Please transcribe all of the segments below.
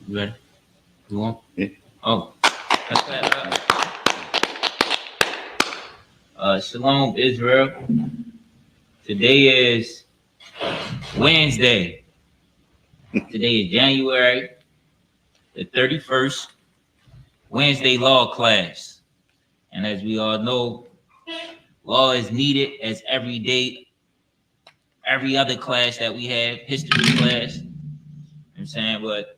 You ready? You want? Yeah. Oh. Shalom, Israel. Today is Wednesday. Today is January the 31st, Wednesday law class. And as we all know, law is needed as every day, every other class that we have, history class. You know what I'm saying? But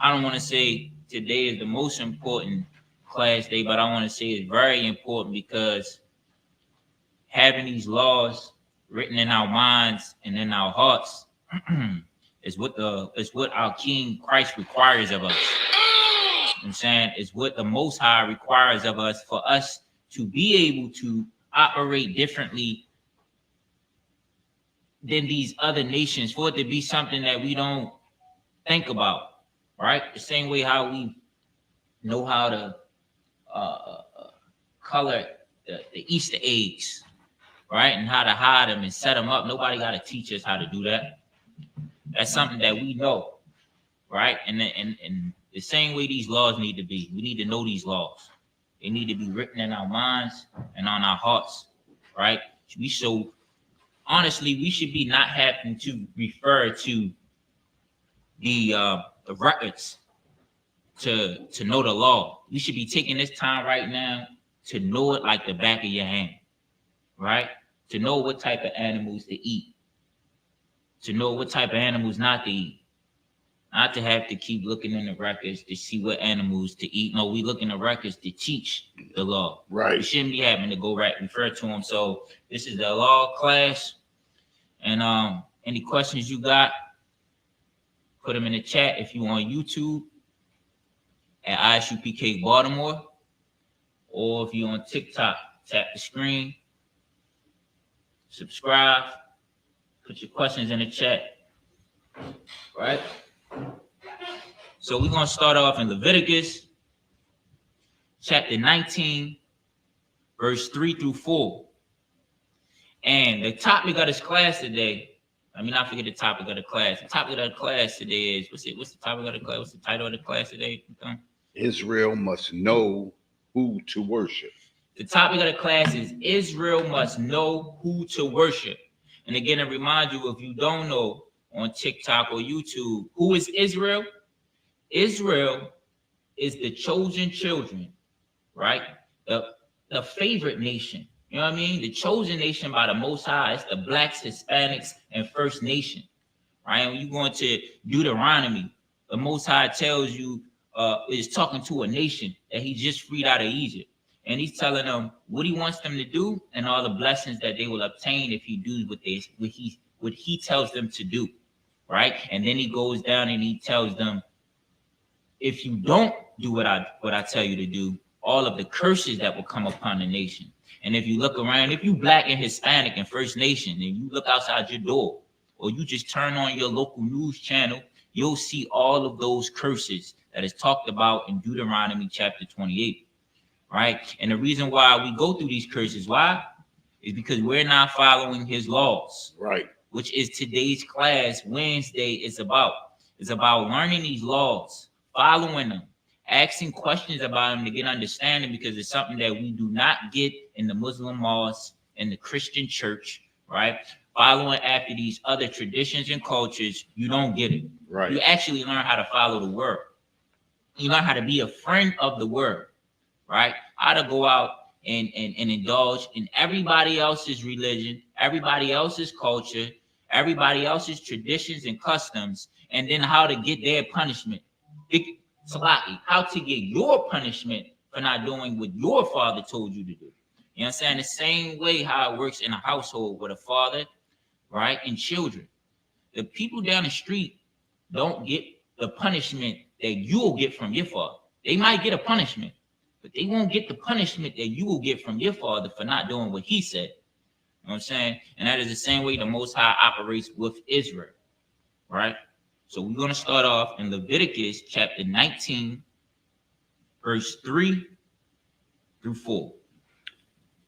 I don't want to say today is the most important class day, but I want to say it's very important because having these laws written in our minds and in our hearts is what our King Christ requires of us. You know what I'm saying? It's what the Most High requires of us for us to be able to operate differently than these other nations, for it to be something that we don't think about, right? The same way how we know how to color the Easter eggs, right? And how to hide them and set them up. Nobody got to teach us how to do that. That's something that we know, right? And the same way these laws need to be. We need to know these laws. They need to be written in our minds and on our hearts, right? Honestly, we should be not having to refer to the records to know the law. We should be taking this time right now to know it like the back of your hand, right? To know what type of animals to eat, to know what type of animals not to eat, not to have to keep looking in the records to see what animals to eat. No, we look in the records to teach the law. Right. We shouldn't be having to go right refer to them. So this is the law class, and any questions you got, put them in the chat. If you on YouTube at ISUPK Baltimore, or if you on TikTok, tap the screen, subscribe, put your questions in the chat, right? So we're going to start off in Leviticus chapter 19, verse 3 through 4. And the topic of this class today, let me not forget the topic of the class. The topic of the class today is, what's the topic of the class? What's the title of the class today? Israel must know who to worship. The topic of the class is Israel must know who to worship. And again, I remind you, if you don't know, on TikTok or YouTube, who is Israel? Israel is the chosen children, right? The favorite nation. You know what I mean? The chosen nation by the Most High. It's the Blacks, Hispanics, and First Nation, right? When you go into Deuteronomy, the Most High tells you, is talking to a nation that he just freed out of Egypt. And he's telling them what he wants them to do and all the blessings that they will obtain if he do what he tells them to do, right? And then he goes down and he tells them, if you don't do what I tell you to do, all of the curses that will come upon the nation. And if you look around, if you Black and Hispanic and First Nation, and you look outside your door, or you just turn on your local news channel, you'll see all of those curses that is talked about in Deuteronomy chapter 28, right? And the reason why we go through these curses, why? Is because we're not following his laws, right? Which is today's class, Wednesday, is about. It's about learning these laws, following them, asking questions about them to get understanding, because it's something that we do not get in the Muslim mosque, in the Christian church, right? Following after these other traditions and cultures, you don't get it. Right. You actually learn how to follow the word. You learn how to be a friend of the word, right? How to go out and indulge in everybody else's religion, everybody else's culture, everybody else's traditions and customs, and then how to get their punishment. How to get your punishment for not doing what your father told you to do. You know what I'm saying? The same way how it works in a household with a father, right, and children. The people down the street don't get the punishment that you'll get from your father. They might get a punishment, but they won't get the punishment that you will get from your father for not doing what he said. You know what I'm saying? And that is the same way the Most High operates with Israel, right? So we're going to start off in Leviticus chapter 19, verse 3 through 4.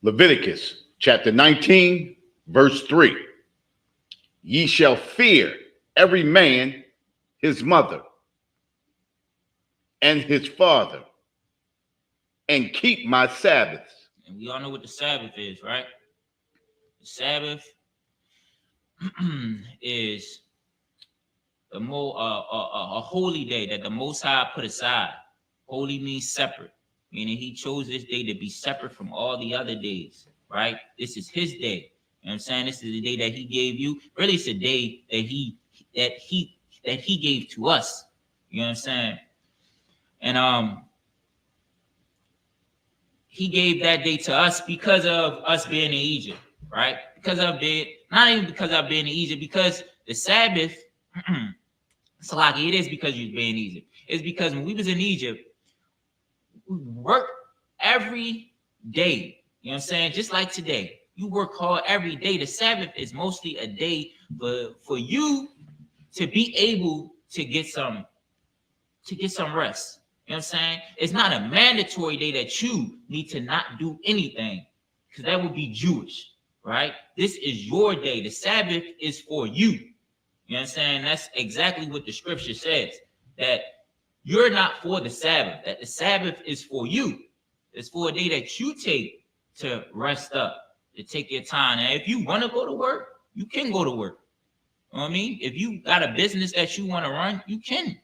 Leviticus chapter 19, verse 3. Ye shall fear every man his mother, and his father, and keep my Sabbaths. And we all know what the Sabbath is, right? The Sabbath is a holy day that the Most High put aside. Holy means separate, meaning he chose this day to be separate from all the other days, right? This is his day. You know what I'm saying? This is the day that he gave you. Really, it's a day that he gave to us. You know what I'm saying? And he gave that day to us because of us being in Egypt, right? Because of not even because of being in Egypt, because the Sabbath, Salaki, it is because you've been in Egypt. It's because when we was in Egypt, we worked every day. You know what I'm saying? Just like today, you work hard every day. The Sabbath is mostly a day for you to be able to get some rest. You know what I'm saying? It's not a mandatory day that you need to not do anything, because that would be Jewish, right? This is your day. The Sabbath is for you. You know what I'm saying? That's exactly what the scripture says, that you're not for the Sabbath, that the Sabbath is for you. It's for a day that you take to rest up, to take your time. And if you want to go to work, you can go to work. You know what I mean? If you got a business that you want to run, you can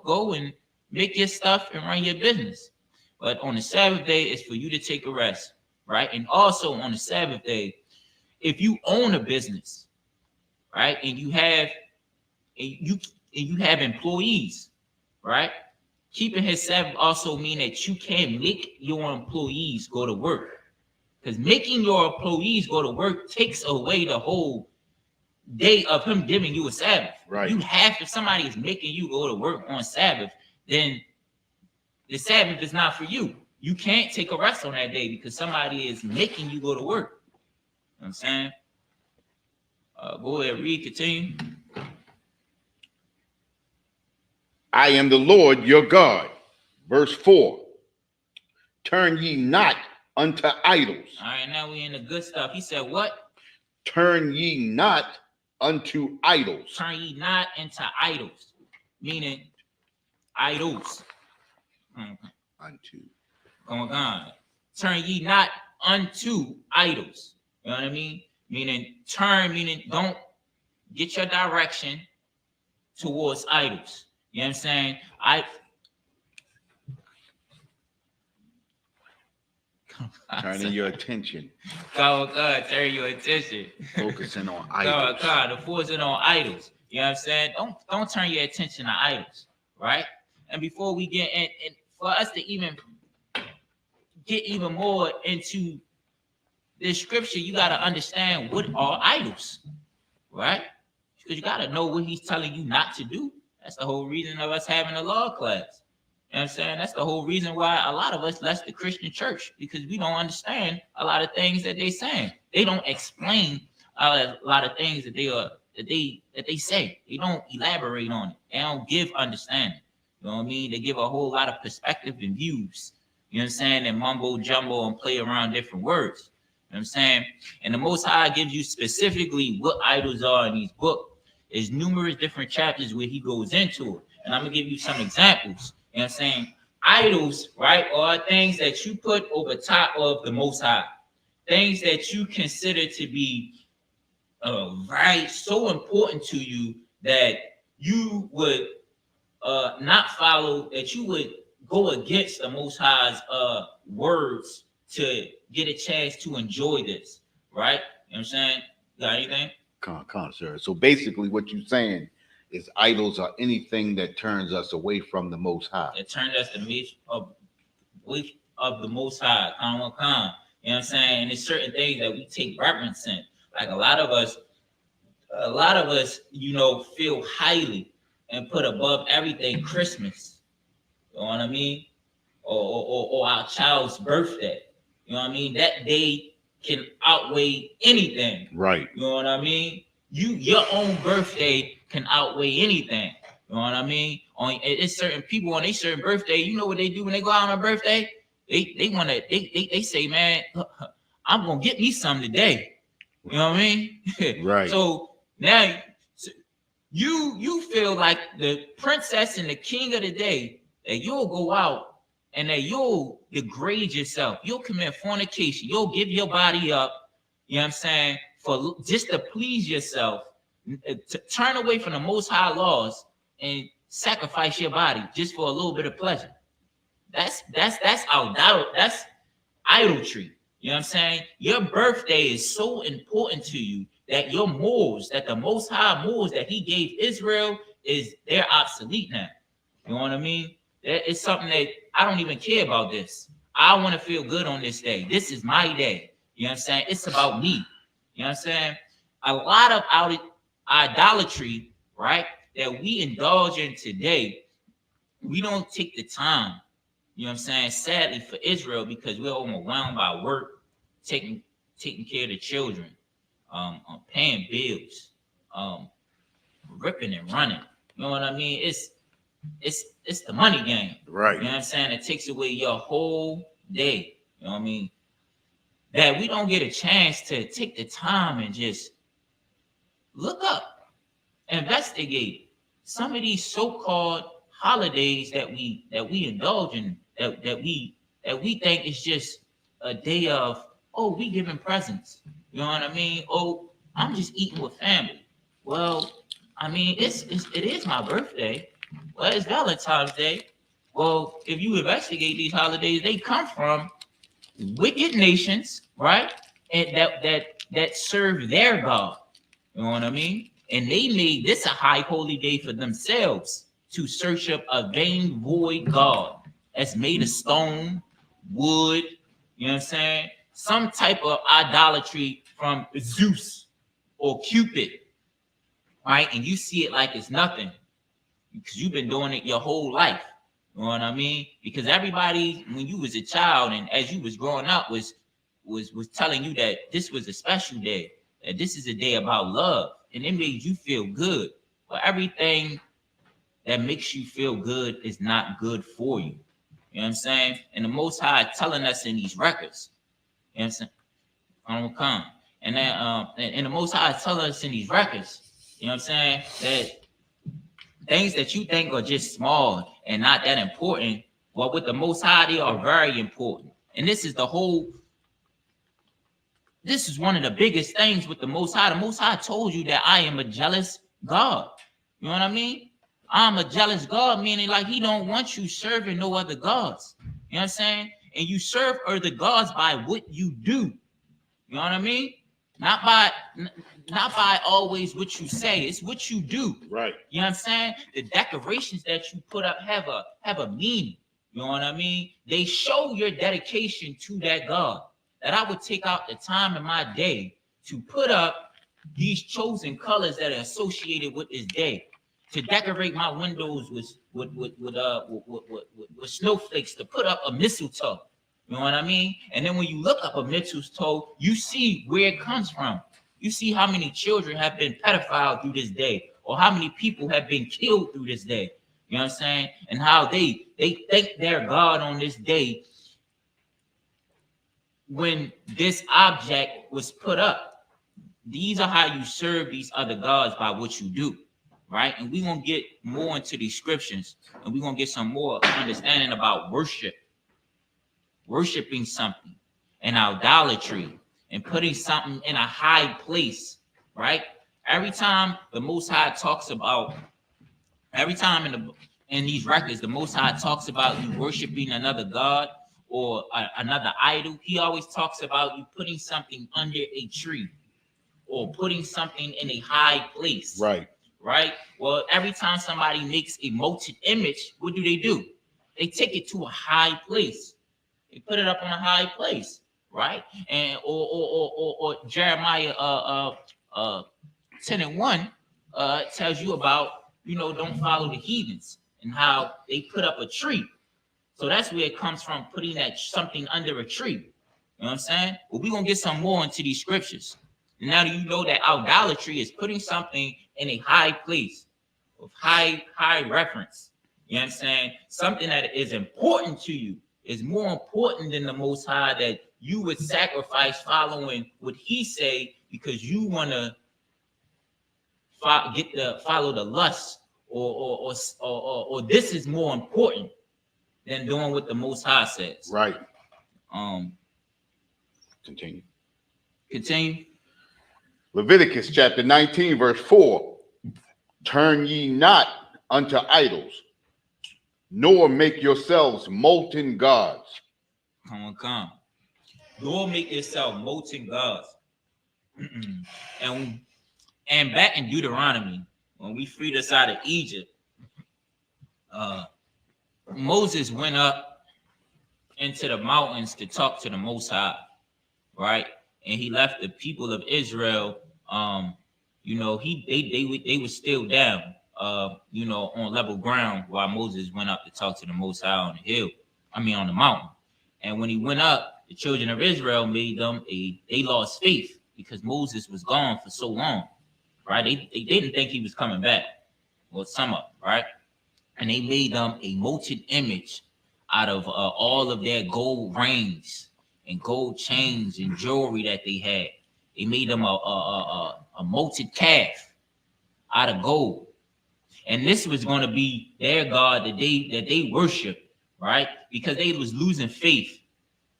go and make your stuff and run your business. But on the Sabbath day, it's for you to take a rest, right? And also on the Sabbath day, if you own a business, right, and you have employees, right, keeping his Sabbath also mean that you can't make your employees go to work, because making your employees go to work takes away the whole day of him giving you a Sabbath. Right. If somebody is making you go to work on Sabbath, then the Sabbath is not for you. You can't take a rest on that day because somebody is making you go to work. You know what I'm saying? Go ahead, read, continue. I am the Lord your God. Verse 4. Turn ye not unto idols. All right, now we in the good stuff. He said what? Turn ye not unto idols. Turn ye not into idols, meaning idols. Unto. Come on. Turn ye not unto idols. You know what I mean? Meaning don't get your direction towards idols. You know what I'm saying? Turning your attention. God, turn your attention. Focusing on idols. God, focusing on idols. You know what I'm saying? Don't turn your attention to idols, right? And before we get in, and for us to even get even more into this scripture, you got to understand what are idols, right? Because you got to know what he's telling you not to do. That's the whole reason of us having a law class. You know what I'm saying? That's the whole reason why a lot of us left the Christian church, because we don't understand a lot of things that they're saying. They don't explain a lot of things that they say. They don't elaborate on it. They don't give understanding. You know what I mean? They give a whole lot of perspective and views. You know what I'm saying? And mumbo jumbo and play around different words. You know what I'm saying? And the Most High gives you specifically what idols are in these books. There's numerous different chapters where he goes into it. And I'm going to give you some examples. You know what I'm saying? Idols, right, are things that you put over top of the Most High. Things that you consider to be so important to you that you would not follow, that you would go against the Most High's words to get a chance to enjoy this, right? You know what I'm saying? Got anything? Sir. So basically what you're saying is idols are anything that turns us away from the Most High. It turned us away of the Most High. You know what I'm saying? And there's certain things that we take reverence in. Like a lot of us, feel highly and put above everything Christmas. You know what I mean? Or our child's birthday. You know what I mean? That day can outweigh anything. Right. You know what I mean? Your own birthday can outweigh anything. You know what I mean? It's certain people on their certain birthday. You know what they do when they go out on a birthday? They say, man, I'm gonna get me some today. You know what I mean? Right. So now you feel like the princess and the king of the day, that you'll go out and that you'll degrade yourself. You'll commit fornication. You'll give your body up, you know what I'm saying, for just to please yourself, to turn away from the most high laws and sacrifice your body just for a little bit of pleasure. That's idolatry. You know what I'm saying? Your birthday is so important to you that your morals, that the most high morals that he gave Israel, they're obsolete now. You know what I mean? It's something that I don't even care about this. I want to feel good on this day. This is my day. You know what I'm saying? It's about me. You know what I'm saying? A lot of idolatry, right, that we indulge in today, we don't take the time, you know what I'm saying, sadly for Israel, because we're overwhelmed by work, taking care of the children, paying bills, ripping and running. You know what I mean? It's the money game. Right. You know what I'm saying? It takes away your whole day. You know what I mean? That we don't get a chance to take the time and just look up, investigate some of these so-called holidays that we indulge in, that we think is just a day of, oh, we giving presents. You know what I mean? Oh, I'm just eating with family. Well, I mean, it is my birthday. Well, it's Valentine's Day. Well, if you investigate these holidays, they come from wicked nations, right? And that serve their God. You know what I mean? And they made this a high holy day for themselves to search up a vain void God that's made of stone, wood, you know what I'm saying? Some type of idolatry from Zeus or Cupid, right? And you see it like it's nothing because you've been doing it your whole life. You know what I mean? Because everybody, when you was a child and as you was growing up, was telling you that this was a special day, that this is a day about love, and it made you feel good. But everything that makes you feel good is not good for you. You know what I'm saying? And the Most High telling us in these records, you know what I'm saying? I don't come. And then and the Most High telling us in these records, you know what I'm saying, that things that you think are just small and not that important, well, with the Most High, they are very important. And this is one of the biggest things with the Most High. The Most High told you that I am a jealous God. You know what I mean? I'm a jealous God, meaning like he don't want you serving no other gods. You know what I'm saying? And you serve other gods by what you do. You know what I mean? Not by always what you say. It's what you do. Right. You know what I'm saying? The decorations that you put up have a meaning. You know what I mean? They show your dedication to that God. That I would take out the time in my day to put up these chosen colors that are associated with this day, to decorate my windows with snowflakes, to put up a mistletoe. You know what I mean? And then when you look up a mistletoe, you see where it comes from. You see how many children have been pedophiled through this day, or how many people have been killed through this day. You know what I'm saying? And how they thank their God on this day when this object was put up. These are how you serve these other gods, by what you do, right? And we're going to get more into these scriptures, and we're going to get some more understanding about worshiping something, and idolatry, and putting something in a high place, right? Every time the Most High talks about, every time in these records, the Most High talks about you worshiping another God or another idol, he always talks about you putting something under a tree or putting something in a high place. Right. Right? Well, every time somebody makes a molten image, what do? They take it to a high place. They put it up on a high place, right? And or Jeremiah 10:1 tells you about, don't follow the heathens and how they put up a tree. So that's where it comes from, putting that something under a tree. You know what I'm saying? Well, we're gonna get some more into these scriptures. And now you know that idolatry is putting something in a high place of high reference. You know what I'm saying? Something that is important to you is more important than the Most High, that you would sacrifice following what he say because you want to follow the lust, or this is more important than doing what the Most High says. Right. Um, Continue. Continue. Leviticus chapter 19, verse 4. Turn ye not unto idols, nor make yourselves molten gods. Come. Nor make yourself molten gods. and back in Deuteronomy, when we freed us out of Egypt, Moses went up into the mountains to talk to the Most High, right? And he left the people of Israel. They were still down, on level ground while Moses went up to talk to the Most High on the hill. On the mountain. And when he went up, the children of Israel they lost faith because Moses was gone for so long, right? They didn't think he was coming back, or some up, right? And they made them a molten image out of all of their gold rings and gold chains and jewelry that they had. They made them a molten calf out of gold, and this was going to be their god that they worshiped, right? Because they was losing faith.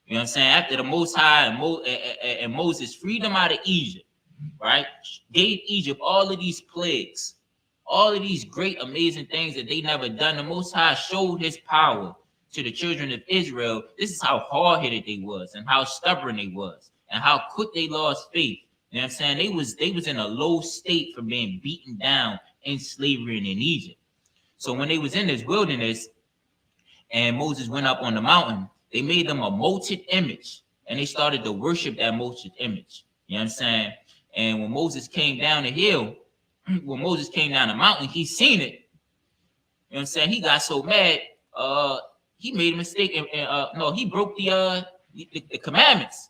You know what I'm saying? After the Most High and Moses freed them out of Egypt, right? Gave Egypt all of these plagues, all of these great, amazing things that they never done. The Most High showed his power to the children of Israel. This is how hard-headed they was and how stubborn they was and how quick they lost faith. You know what I'm saying? They was in a low state from being beaten down in slavery and in Egypt. So when they was in this wilderness and Moses went up on the mountain, they made them a molten image and they started to worship that molten image. You know what I'm saying? And when Moses came down the hill, when Moses came down the mountain, he seen it. You know what I'm saying? He got so mad, he made a mistake and he broke the commandments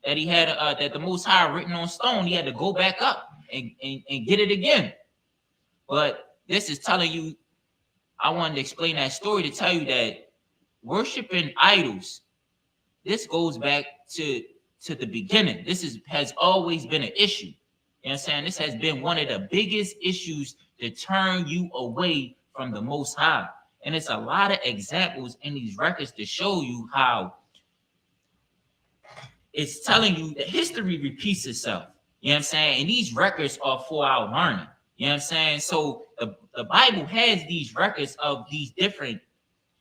that he had, that the Most High written on stone. He had to go back up and get it again. But this is telling you, I wanted to explain that story to tell you that worshiping idols, this goes back to the beginning. This has always been an issue. You know what I'm saying? This has been one of the biggest issues to turn you away from the Most High. And it's a lot of examples in these records to show you how it's telling you that history repeats itself. You know what I'm saying? And these records are for our learning. You know what I'm saying? So the Bible has these records of these different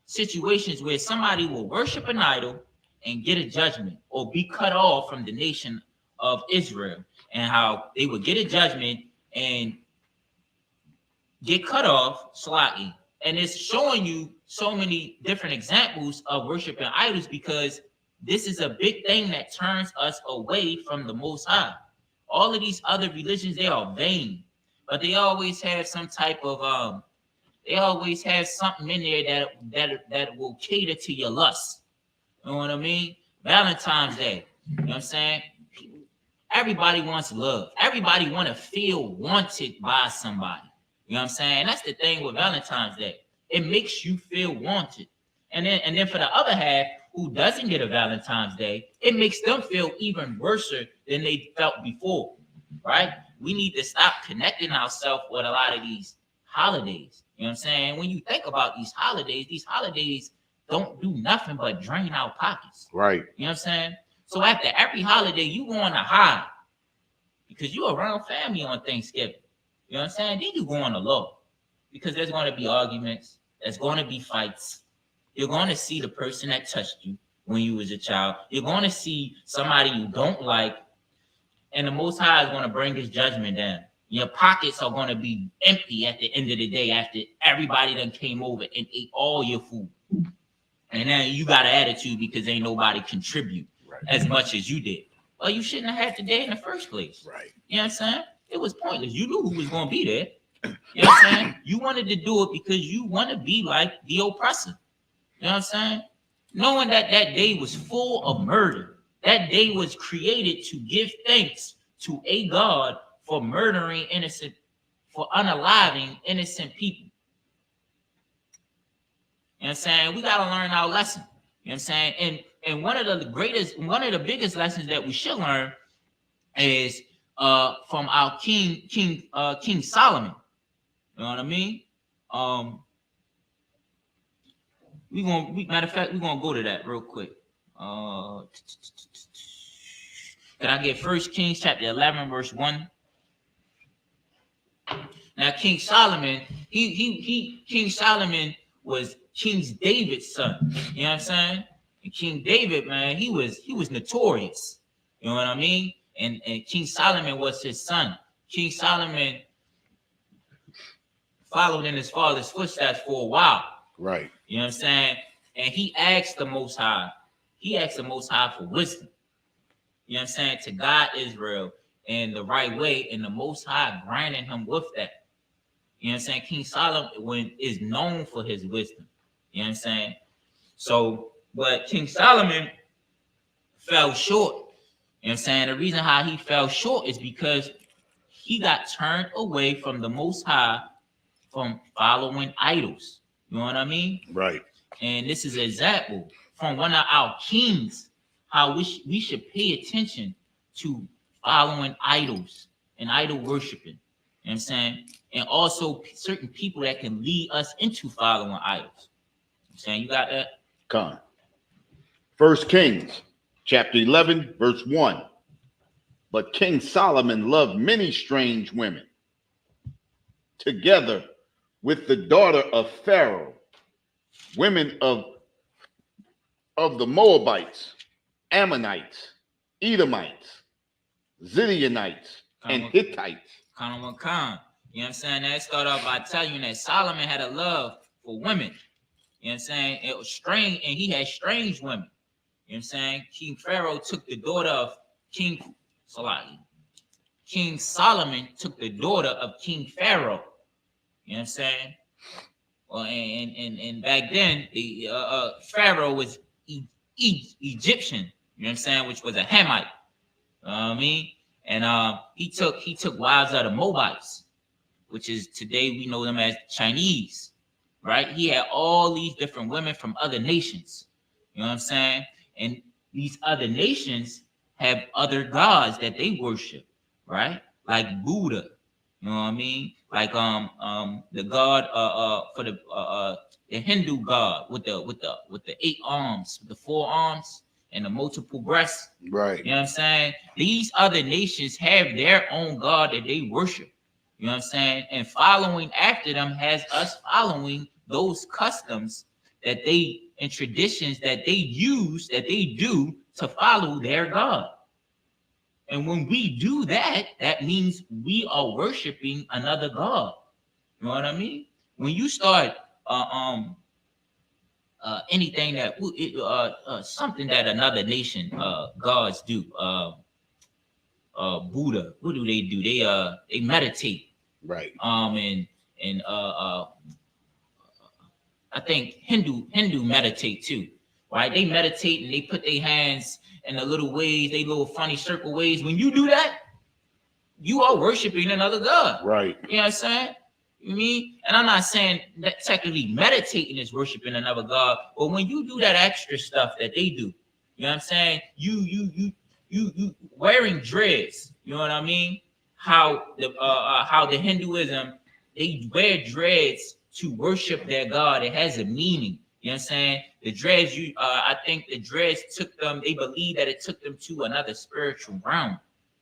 situations where somebody will worship an idol and get a judgment or be cut off from the nation of Israel, and how they would get a judgment and get cut off, slaki. And it's showing you so many different examples of worshiping idols, because this is a big thing that turns us away from the Most High. All of these other religions, they are vain, but they always have some type of they always have something in there that will cater to your lust. You know what I mean? Valentine's Day, you know what I'm saying? Everybody wants love. Everybody want to feel wanted by somebody. You know what I'm saying? That's the thing with Valentine's Day. It makes you feel wanted. And then for the other half, who doesn't get a Valentine's Day, it makes them feel even worse than they felt before, right? We need to stop connecting ourselves with a lot of these holidays. You know what I'm saying? When you think about these holidays don't do nothing but drain our pockets. Right. You know what I'm saying? So after every holiday, you go on a high because you're around family on Thanksgiving. You know what I'm saying? Then you go on a low because there's going to be arguments. There's going to be fights. You're going to see the person that touched you when you was a child. You're going to see somebody you don't like. And the Most High is going to bring his judgment down. Your pockets are going to be empty at the end of the day after everybody done came over and ate all your food. And then you got an attitude because ain't nobody contribute as much as you did. Well, you shouldn't have had the day in the first place. Right. You know what I'm saying? It was pointless. You knew who was going to be there. You know what I'm saying? You wanted to do it because you want to be like the oppressor. You know what I'm saying? Knowing that that day was full of murder. That day was created to give thanks to a God for murdering innocent, for unaliving innocent people. You know what I'm saying? We got to learn our lesson. You know what I'm saying? And one of the biggest lessons that we should learn is from our King Solomon. You know what I mean? Matter of fact, we're gonna go to that real quick. Can I get 1 Kings chapter 11, verse 1? Now, King Solomon, King Solomon was King David's son. You know what I'm saying? And King David, man, he was notorious. You know what I mean? And King Solomon was his son. King Solomon followed in his father's footsteps for a while. Right. You know what I'm saying? And he asked the Most High. He asked the Most High for wisdom. You know what I'm saying? To guide Israel in the right way, and the Most High granted him with that. You know what I'm saying? King Solomon is known for his wisdom. You know what I'm saying? So, but King Solomon fell short. You know what I'm saying? The reason how he fell short is because he got turned away from the Most High from following idols. You know what I mean? Right. And this is an example from one of our kings, how we should pay attention to following idols and idol worshiping. You know what I'm saying? And also certain people that can lead us into following idols. You know what I'm saying? You got that? Con. 1 Kings chapter 11, verse 1. But King Solomon loved many strange women, together with the daughter of Pharaoh, women of the Moabites, Ammonites, Edomites, Zidonites, and Hittites. You know what I'm saying? That start off by telling you that Solomon had a love for women. You know what I'm saying? It was strange, and he had strange women. You know what I'm saying? King Pharaoh took the daughter of King Solomon took the daughter of King Pharaoh. You know what I'm saying? Well, and back then, the Pharaoh was Egyptian. You know what I'm saying? Which was a Hamite. You know what I mean? And he took wives of the Moabites, which is today we know them as Chinese, right? He had all these different women from other nations. You know what I'm saying? And these other nations have other gods that they worship, right? Like Buddha. You know what I mean? Like the god for the Hindu god with the 8 arms, the 4 arms, and the multiple breasts. Right. You know what I'm saying? These other nations have their own God that they worship. You know what I'm saying? And following after them has us following those customs that they and traditions that they use, that they do to follow their God. And when we do that, that means we are worshiping another God. You know what I mean? When you start anything that something that another nation gods do, Buddha, what do? They meditate, right? And I think Hindu meditate too, right? They meditate and they put their hands in the little ways, they little funny circle ways. When you do that, you are worshiping another god, right? You know what I'm saying? You mean? And I'm not saying that technically meditating is worshiping another god, but when you do that extra stuff that they do, you know what I'm saying? You wearing dreads, you know what I mean? How the Hinduism, they wear dreads to worship their god. It has a meaning. You know what I'm saying? The dreads, I think the dreads took them, they believe that it took them to another spiritual realm.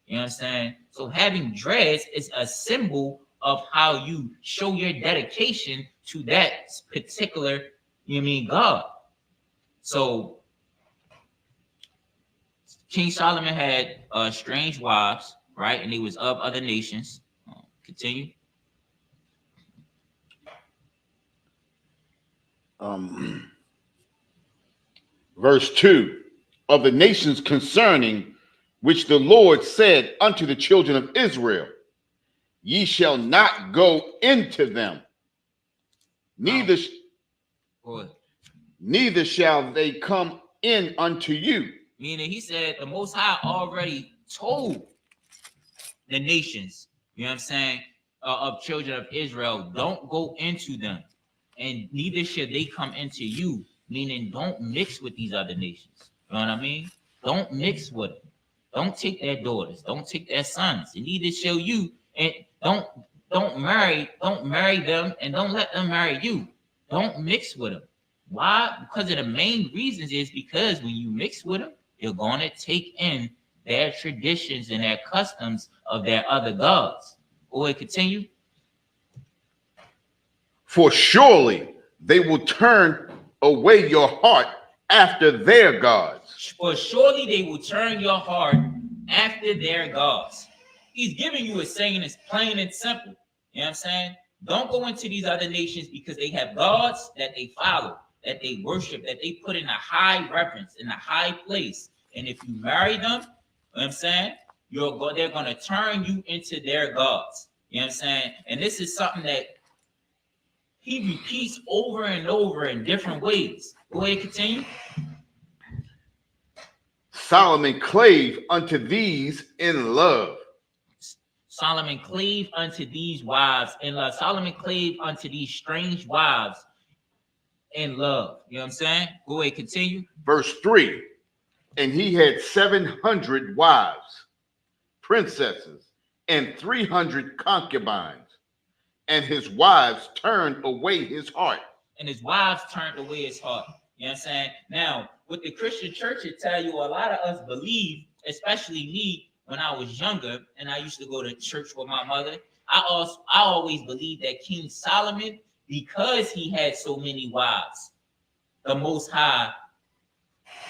You know what I'm saying? So having dreads is a symbol of how you show your dedication to that particular, you know what I mean, God. So King Solomon had strange wives, right? And he was of other nations. Continue. Verse 2, of the nations concerning which the Lord said unto the children of Israel, ye shall not go into them, neither shall they come in unto you. Meaning he said the Most High already told the nations, you know what I'm saying, of children of Israel, don't go into them, and neither should they come into you, meaning don't mix with these other nations. You know what I mean? Don't mix with them. Don't take their daughters. Don't take their sons. And neither shall you. And don't marry them, and don't let them marry you. Don't mix with them. Why? Because of the main reasons is because when you mix with them, you're going to take in their traditions and their customs of their other gods. Go ahead, continue. For surely they will turn away your heart after their gods. For surely they will turn your heart after their gods. He's giving you a saying that's plain and simple. You know what I'm saying? Don't go into these other nations because they have gods that they follow, that they worship, that they put in a high reverence, in a high place. And if you marry them, you know what I'm saying, they're going to turn you into their gods. You know what I'm saying? And this is something that he repeats over and over in different ways. Go ahead, continue. Solomon clave unto these in love. Solomon clave unto these wives in love. Solomon clave unto these strange wives in love. You know what I'm saying? Go ahead, continue. Verse 3. And he had 700 wives, princesses, and 300 concubines. And his wives turned away his heart. And his wives turned away his heart. You know what I'm saying? Now, with the Christian church, it tell you a lot of us believe, especially me, when I was younger, and I used to go to church with my mother, I always believed that King Solomon, because he had so many wives, the Most High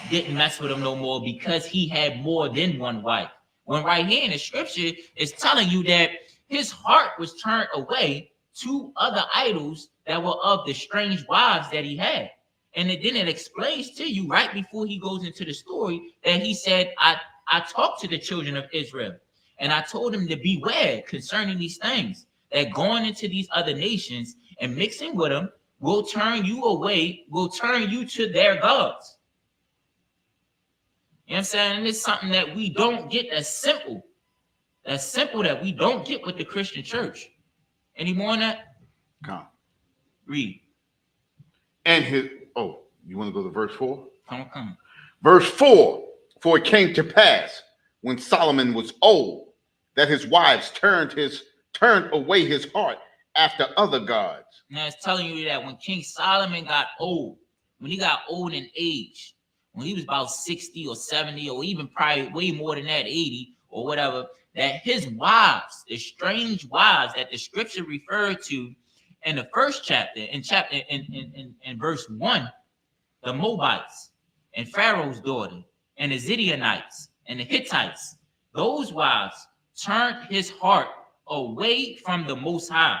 didn't mess with him no more because he had more than one wife. When right here in the scripture is telling you that his heart was turned away to other idols that were of the strange wives that he had. And then it explains to you right before he goes into the story that he said, I talked to the children of Israel and I told them to beware concerning these things, that going into these other nations and mixing with them will turn you away, will turn you to their gods. You know what I'm saying? And it's something that we don't get that's simple. That's simple that we don't get with the Christian church. Any more on that? Come. Read. And you want to go to verse 4? Come. Verse 4. For it came to pass when Solomon was old that his wives turned away his heart after other gods. Now it's telling you that when King Solomon got old, when he got old in age, when he was about 60 or 70 or even probably way more than that, 80 or whatever, that his wives, the strange wives that the scripture referred to in the first chapter, in verse 1, the Moabites and Pharaoh's daughter and the Zidonites and the Hittites, those wives turned his heart away from the Most High.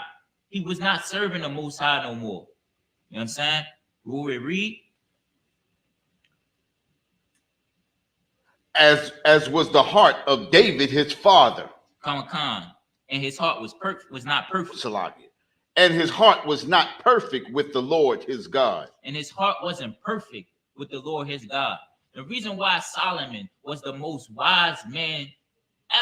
He was not serving the Most High no more. You know what I'm saying? Will we read? As was the heart of David his father. Come. And his heart was not perfect. Salakia. And his heart was not perfect with the Lord his God. And his heart wasn't perfect with the Lord his God. The reason why Solomon was the most wise man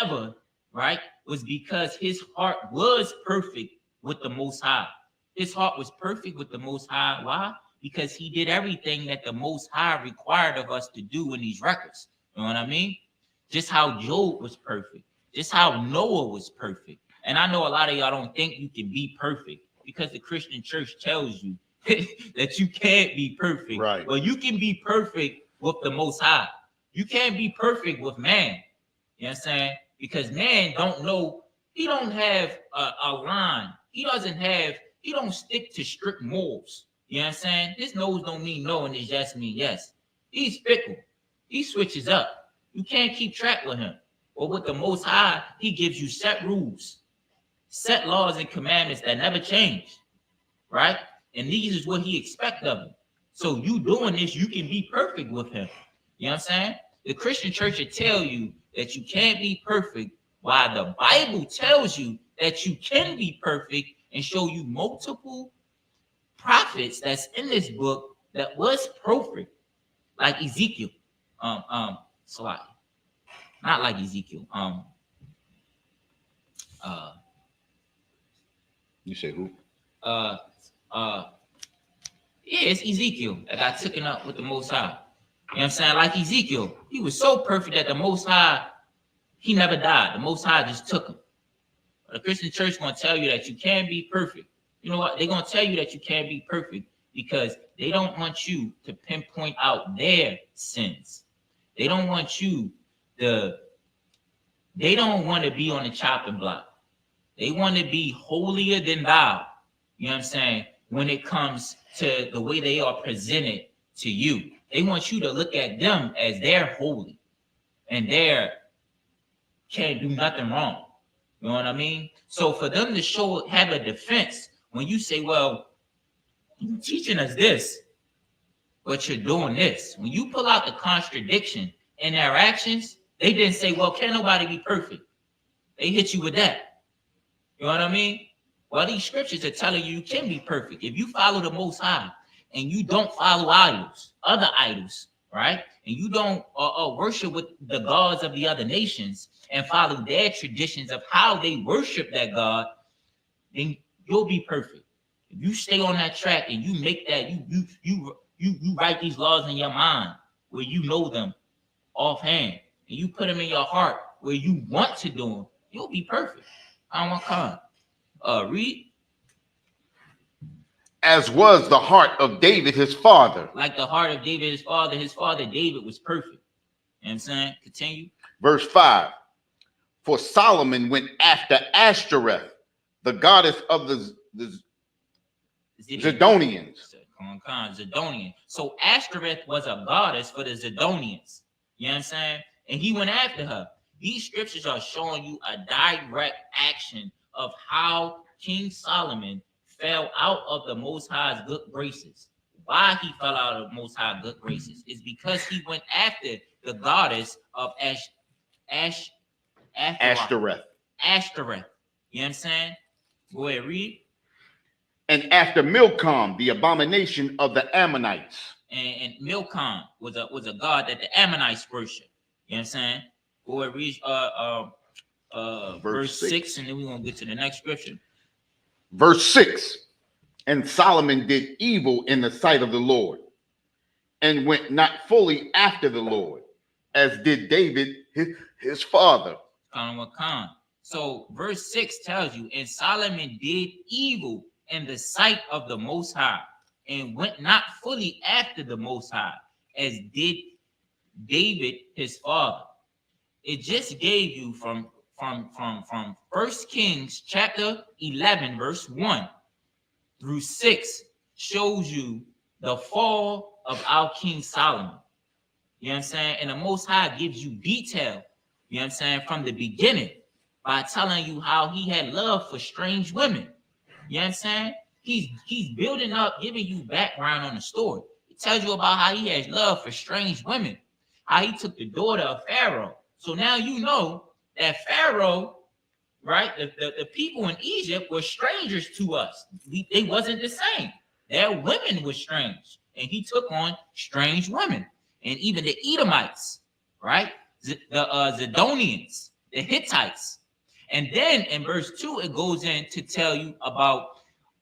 ever, right, was because his heart was perfect with the Most High. His heart was perfect with the Most High. Why? Because he did everything that the Most High required of us to do in these records. You know what I mean? Just how Job was perfect. Just how Noah was perfect. And I know a lot of y'all don't think you can be perfect because the Christian church tells you that you can't be perfect. Right. Well, you can be perfect with the Most High. You can't be perfect with man. You know what I'm saying? Because man don't know. He don't have a line. He don't stick to strict morals. You know what I'm saying? His no's don't mean no and his yes mean yes. He's fickle. He switches up. You can't keep track with him. But with the Most High, he gives you set rules, set laws and commandments that never change, right? And these is what he expects of you. So you doing this, you can be perfect with him. You know what I'm saying? The Christian church will tell you that you can't be perfect, while the Bible tells you that you can be perfect and show you multiple prophets that's in this book that was perfect, like Ezekiel. Salaki. Not like Ezekiel. You say who? Yeah, it's Ezekiel that got taken up with the Most High. You know what I'm saying? Like Ezekiel, he was so perfect that the Most High He never died. The Most High just took him. The Christian church is going to tell you that you can't be perfect. You know what? They're going to tell you that you can't be perfect because they don't want you to pinpoint out their sins. They don't want you to, they don't want to be on the chopping block. They want to be holier than thou. You know what I'm saying? When it comes to the way they are presented to you, they want you to look at them as they're holy and they're can't do nothing wrong. You know what I mean? So for them to have a defense when you say, well, you're teaching us this, but you're doing this. When you pull out the contradiction in their actions, they didn't say, well, can't nobody be perfect. They hit you with that. You know what I mean? Well, these scriptures are telling you can be perfect. If you follow the Most High and you don't follow idols, other idols, right? And you don't worship with the gods of the other nations and follow their traditions of how they worship that God, then you'll be perfect. If you stay on that track and you make that, you write these laws in your mind where you know them offhand, and you put them in your heart where you want to do them, you'll be perfect. I don't want to read. As was the heart of David, his father. Like the heart of David, his father David was perfect. You know what I'm saying? Continue. Verse 5. For Solomon went after Ashtoreth, the goddess of the Zidonians. Zidonian. So Ashtoreth was a goddess for the Zidonians. You know what I'm saying? And he went after her. These scriptures are showing you a direct action of how King Solomon fell out of the Most High's good graces. Why he fell out of the Most High's good graces is because he went after the goddess of Ashtoreth. Ashtoreth. You know what I'm saying? Go ahead, read. And after Milcom, the abomination of the Ammonites. And Milcom was a god that the Ammonites worship. You know what I'm saying? Go ahead, read verse 6, and then we're gonna get to the next scripture. Verse 6. And Solomon did evil in the sight of the Lord, and went not fully after the Lord, as did David his father. So verse 6 tells you, and Solomon did evil in the sight of the Most High, and went not fully after the Most High, as did David his father. It just gave you from 1 Kings chapter 11 verse 1 through 6 shows you the fall of our King Solomon. You know what I'm saying? And the Most High gives you detail, you know what I'm saying, from the beginning by telling you how he had love for strange women. You know what I'm saying? He's building up, giving you background on the story. It tells you about how he has love for strange women, how he took the daughter of Pharaoh. So now you know that Pharaoh, right, the people in Egypt were strangers to us. They wasn't the same. Their women were strange, and he took on strange women. And even the Edomites, right, the Zidonians, the Hittites. And then in verse 2, it goes in to tell you about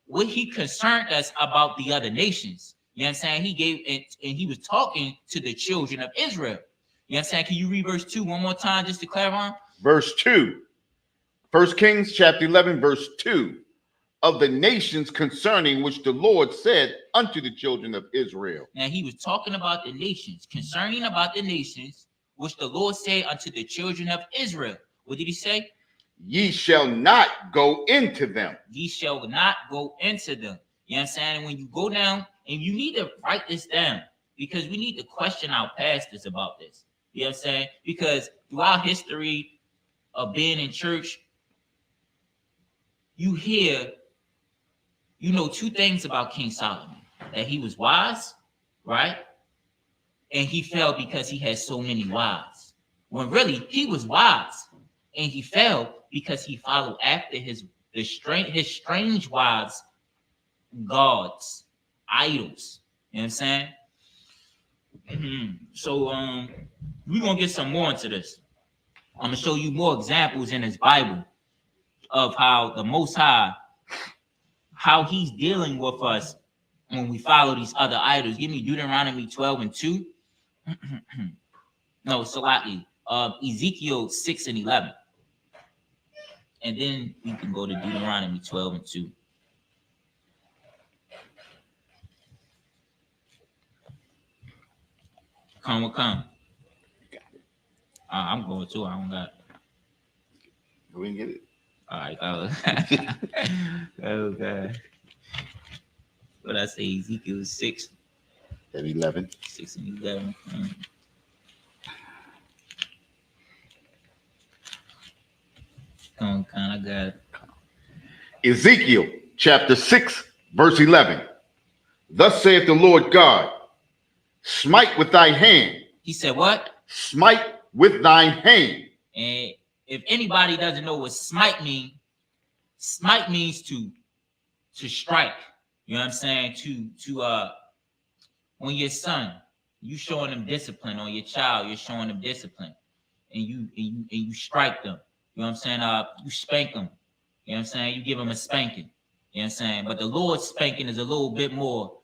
what he concerned us about the other nations. You know what I'm saying? He gave it, and he was talking to the children of Israel. You know what I'm saying? Can you read verse 2 one more time just to clarify? Verse 2. 1 Kings chapter 11, verse 2. Of the nations concerning which the Lord said unto the children of Israel. Now he was talking about the nations, concerning about the nations which the Lord said unto the children of Israel. What did he say? Ye shall not go into them. Ye shall not go into them. You know what I'm saying? When you go down, and you need to write this down, because we need to question our pastors about this. You know what I'm saying? Because throughout history of being in church, you hear, you know, two things about King Solomon: that he was wise, right? And he fell because he had so many wives. When really he was wise, and he fell because he followed after his strange wives, gods, idols. You know what I'm saying? So we're gonna get some more into this. I'm gonna show you more examples in his Bible of how the Most High, how he's dealing with us when we follow these other idols. Give me Deuteronomy 12 and 2. No, Salaki. Ezekiel 6 and 11. And then we can go to Deuteronomy 12 and 2. Come. I'm going to. I don't got it. We can get it. All right. Okay. What I say? Ezekiel 6 At 11. 6 and 11. Come on, I got it. Ezekiel chapter 6, verse 11. Thus saith the Lord God, smite with thy hand. He said what? Smite with thine hand. And if anybody doesn't know what smite means to strike. You know what I'm saying? To on your son, you showing them discipline. On your child, you're showing them discipline, and you strike them. You know what I'm saying? You spank them. You know what I'm saying? You give them a spanking. You know what I'm saying? But the Lord's spanking is a little bit more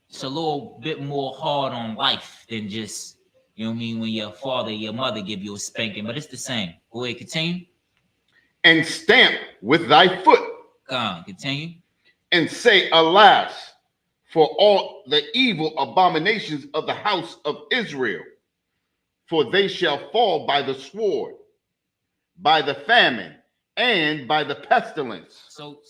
it's a little bit more hard on life than just, you know what I mean, when your father, your mother give you a spanking, but it's the same. Go ahead, continue. And stamp with thy foot. Continue. And say, alas, for all the evil abominations of the house of Israel, for they shall fall by the sword, by the famine, and by the pestilence. So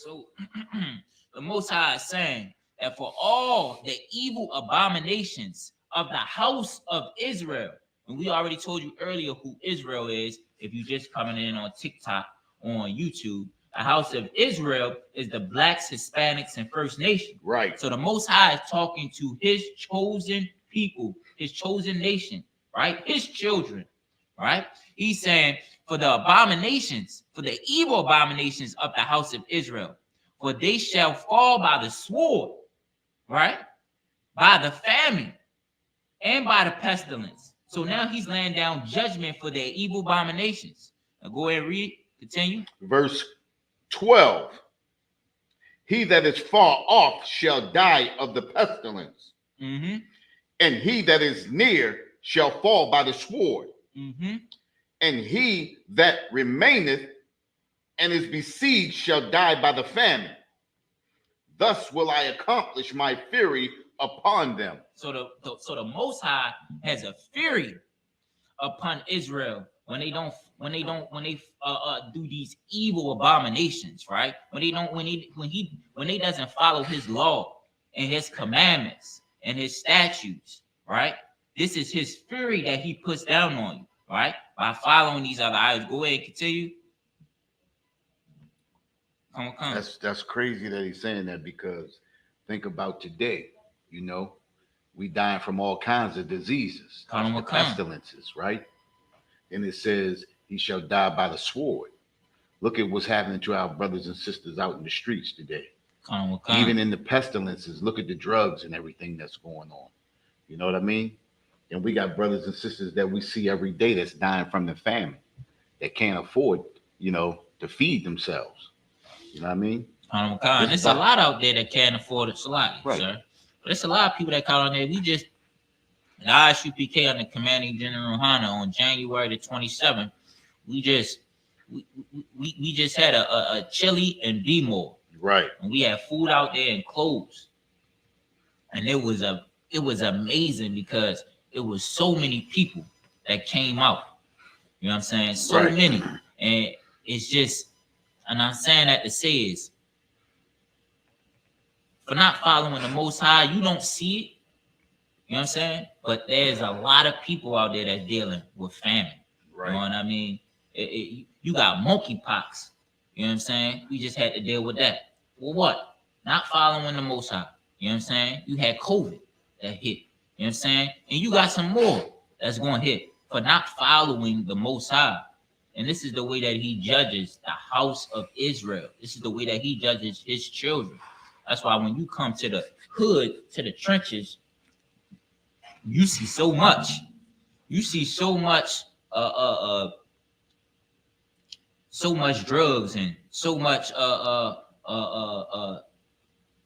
the Most High is saying that for all the evil abominations of the house of Israel, and we already told you earlier who Israel is, if you just coming in on TikTok or on YouTube, the house of Israel is the blacks, Hispanics, and First Nation. Right. So the Most High is talking to his chosen people, his chosen nation, right? His children, right? He's saying for the abominations, for the evil abominations of the house of Israel, for they shall fall by the sword, right? By the famine and by the pestilence. So now he's laying down judgment for their evil abominations. Now go ahead and read, continue. Verse 12. He that is far off shall die of the pestilence, Mm-hmm. and he that is near shall fall by the sword, Mm-hmm. and he that remaineth and is besieged shall die by the famine. Thus will I accomplish my fury upon them. So the Most High has a fury upon Israel when they do these evil abominations, right? When he doesn't follow his law and his commandments and his statutes, right? This is his fury that he puts down on you, right? By following these other idols. Go ahead, continue. Come on. That's crazy that he's saying that, because think about today, you know, we dying from all kinds of diseases, the pestilences, right? And it says he shall die by the sword. Look at what's happening to our brothers and sisters out in the streets today. Even in the pestilences, look at the drugs and everything that's going on. You know what I mean? And we got brothers and sisters that we see every day that's dying from the famine, that can't afford, you know, to feed themselves. You know what I mean? There's a lot out there that can't afford it. It's a lot, right, sir. But there's a lot of people that call on there. We just, the ISUPK under Commanding General Hunter on January the 27th, we just had a chili and B-more. Right. And we had food out there and clothes. And it was amazing because it was so many people that came out. You know what I'm saying? So right. many. And it's just, and I'm saying that to say is, for not following the Most High, you don't see it. You know what I'm saying? But there's a lot of people out there that's dealing with famine. Right. You know what I mean? You got monkeypox. You know what I'm saying? We just had to deal with that. Well, what? Not following the Most High. You know what I'm saying? You had COVID that hit. You know what I'm saying? And you got some more that's going to hit for not following the Most High. And this is the way that he judges the house of Israel. This is the way that he judges his children. That's why when you come to the hood, to the trenches, you see so much. You see so much drugs and so much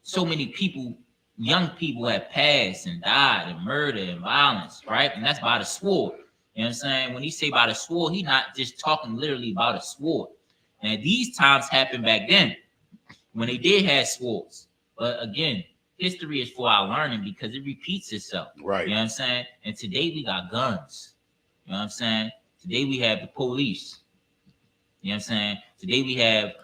so many people young people have passed and died and murder and violence, right? And that's by the sword. You know what I'm saying? When he say by the sword, he not just talking literally about a sword. And these times happened back then when they did have swords. But again, history is for our learning because it repeats itself. Right. You know what I'm saying? And today we got guns. You know what I'm saying? Today we have the police. You know what I'm saying? Today we have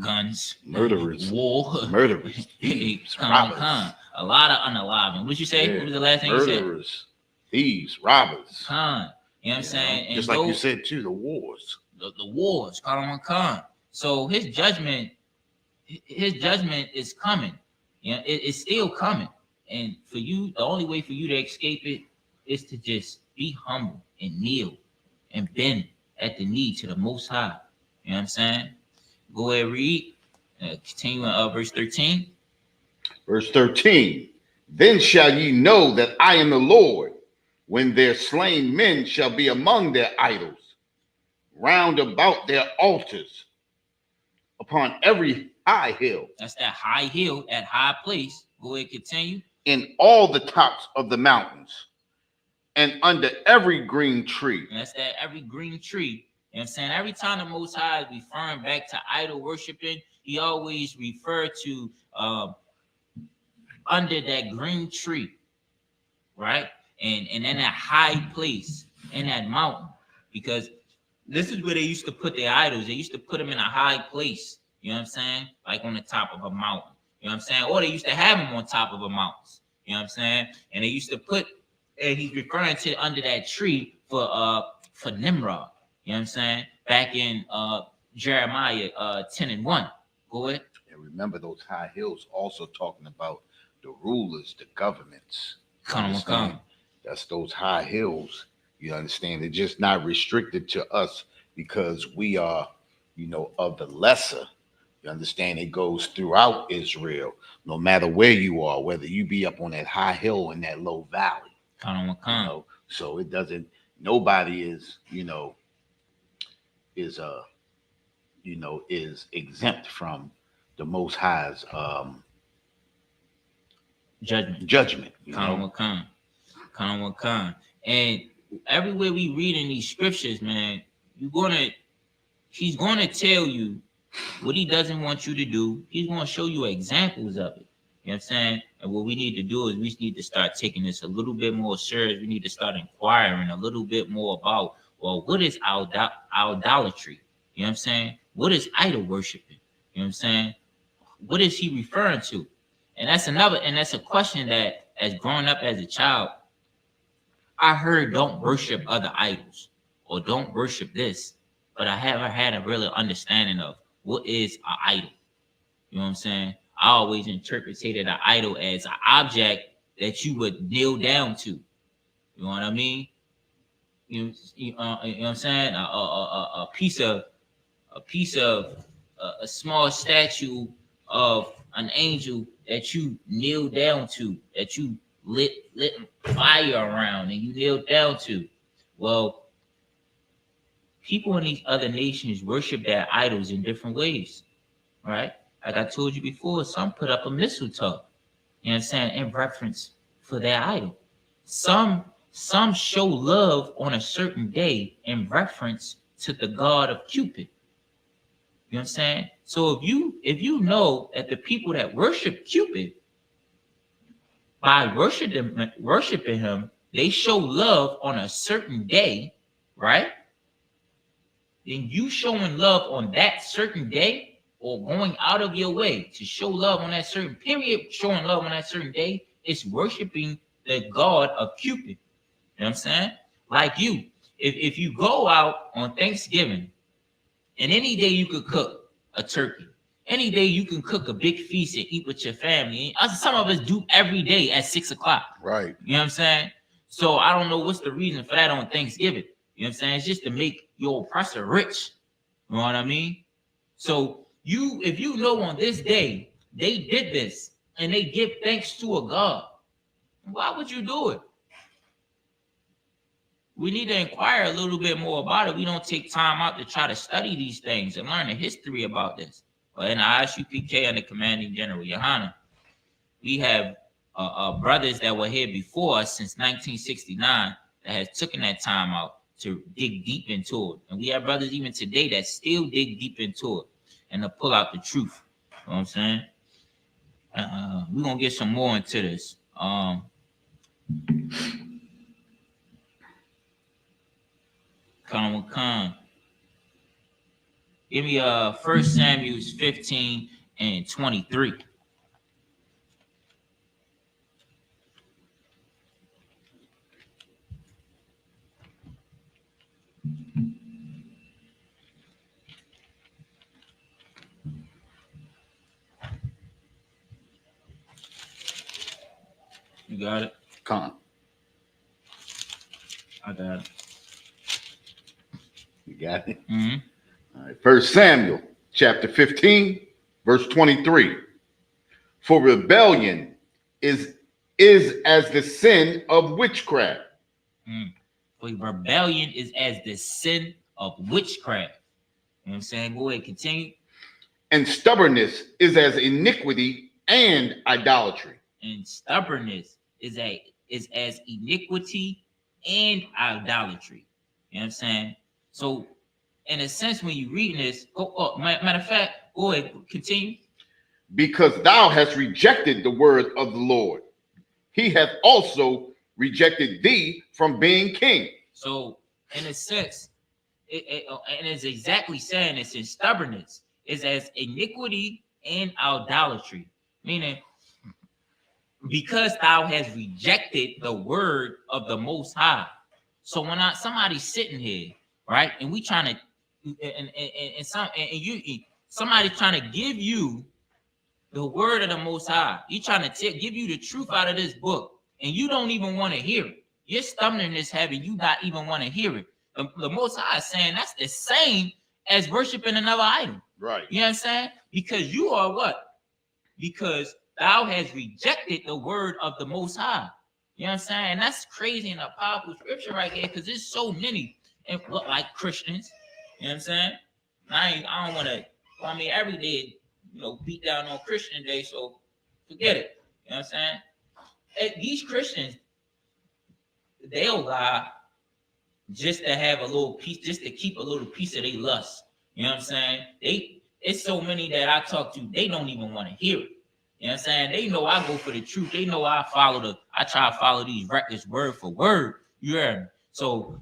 guns, murderers, war, murderers, thieves, robbers. A lot of unaliving. What you say? Yeah. What was the last thing you said? Murderers, thieves, robbers. You know what I'm saying? And just like you said too, the wars. The wars, Khan. So his judgment is coming. You know, it's still coming. And for you, the only way for you to escape it is to just be humble and kneel and bend at the knee to the Most High. You know what I'm saying? Go ahead, read. Continue in verse 13. Verse 13. Then shall ye know that I am the Lord, when their slain men shall be among their idols, round about their altars, upon every high hill. That's that high hill, that high place. Go ahead, continue. In all the tops of the mountains, and under every green tree. And that's that every green tree. You know what I'm saying? Every time the Most High is referring back to idol worshiping, he always referred to under that green tree, right? And in that high place, in that mountain. Because this is where they used to put their idols. They used to put them in a high place. You know what I'm saying? Like on the top of a mountain. You know what I'm saying? Or they used to have them on top of a mountain. You know what I'm saying? And they used to put, and he's referring to under that tree for Nimrod. You know what I'm saying? Back in Jeremiah 10:1. Go ahead. And remember those high hills also talking about the rulers, the governments. Come. That's those high hills. You understand? They're just not restricted to us because we are, of the lesser. You understand? It goes throughout Israel, no matter where you are, whether you be up on that high hill or in that low valley. Come. So it doesn't. Nobody is, is exempt from the Most High's judgment. Come. And everywhere we read in these scriptures, man, he's gonna tell you what he doesn't want you to do. He's gonna show you examples of it. You know what I'm saying? And what we need to do is we need to start taking this a little bit more serious. We need to start inquiring a little bit more about, well, what is idolatry? You know what I'm saying? What is idol worshiping? You know what I'm saying? What is he referring to? And that's a question that, as growing up as a child, I heard don't worship other idols or don't worship this, but I haven't had a real understanding of what is an idol. You know what I'm saying? I always interpreted an idol as an object that you would kneel down to. You know what I mean? You know what I'm saying? A piece of a small statue of an angel that you kneel down to, that you lit fire around and you kneel down to. Well, people in these other nations worship their idols in different ways, right? Like I told you before, some put up a mistletoe, you know what I'm saying, in reference for their idol. Some show love on a certain day in reference to the god of Cupid. You know what I'm saying? So if you know that the people that worship Cupid, by worshiping him, they show love on a certain day, right? Then you showing love on that certain day, or going out of your way to show love on that certain period, showing love on that certain day, is worshiping the god of Cupid. You know what I'm saying? Like you, if you go out on Thanksgiving, and any day you could cook a turkey, any day you can cook a big feast and eat with your family. Some of us do every day at 6 o'clock. Right. You know what I'm saying? So I don't know what's the reason for that on Thanksgiving. You know what I'm saying? It's just to make your oppressor rich. You know what I mean? So if you know on this day they did this and they give thanks to a God, why would you do it? We need to inquire a little bit more about it. We don't take time out to try to study these things and learn the history about this. or in the ISUPK under Commanding General Yohana, we have brothers that were here before us since 1969 that has taken that time out to dig deep into it. And we have brothers even today that still dig deep into it and to pull out the truth. You know what I'm saying? We're going to get some more into this. Khan. Give me 1 Samuel 15 and 23. You got it? Con. I got it. You got it? Mm-hmm. All right. 1 Samuel chapter 15, verse 23. For rebellion is as the sin of witchcraft. For rebellion is as the sin of witchcraft. You know what I'm saying? Go ahead, continue. And stubbornness is as iniquity and idolatry. And stubbornness is as iniquity and idolatry. You know what I'm saying? So, in a sense, when you're reading this, matter of fact, go ahead, continue. Because thou hast rejected the word of the Lord, he hath also rejected thee from being king. So, in a sense, and it's exactly saying it's in stubbornness, is as iniquity and idolatry, meaning because thou hast rejected the word of the Most High. So when somebody's sitting here, right, and we trying to, somebody's trying to give you the word of the Most High, you trying to give you the truth out of this book, and you don't even want to hear it. Your stubbornness having you not even want to hear it. The Most High is saying that's the same as worshiping another idol. Right. You know what I'm saying? Because you are what? Because thou has rejected the word of the Most High. You know what I'm saying? And that's crazy and a powerful scripture right here, because there's so many and look like Christians. You know what I'm saying? I don't want to. I mean, every day, beat down on Christian Day, so forget it. You know what I'm saying? And these Christians, they'll lie just to have a little piece, just to keep a little piece of their lust. You know what I'm saying? It's so many that I talk to, they don't even want to hear it. You know what I'm saying? They know I go for the truth. They know I try to follow these records word for word. You heard me? So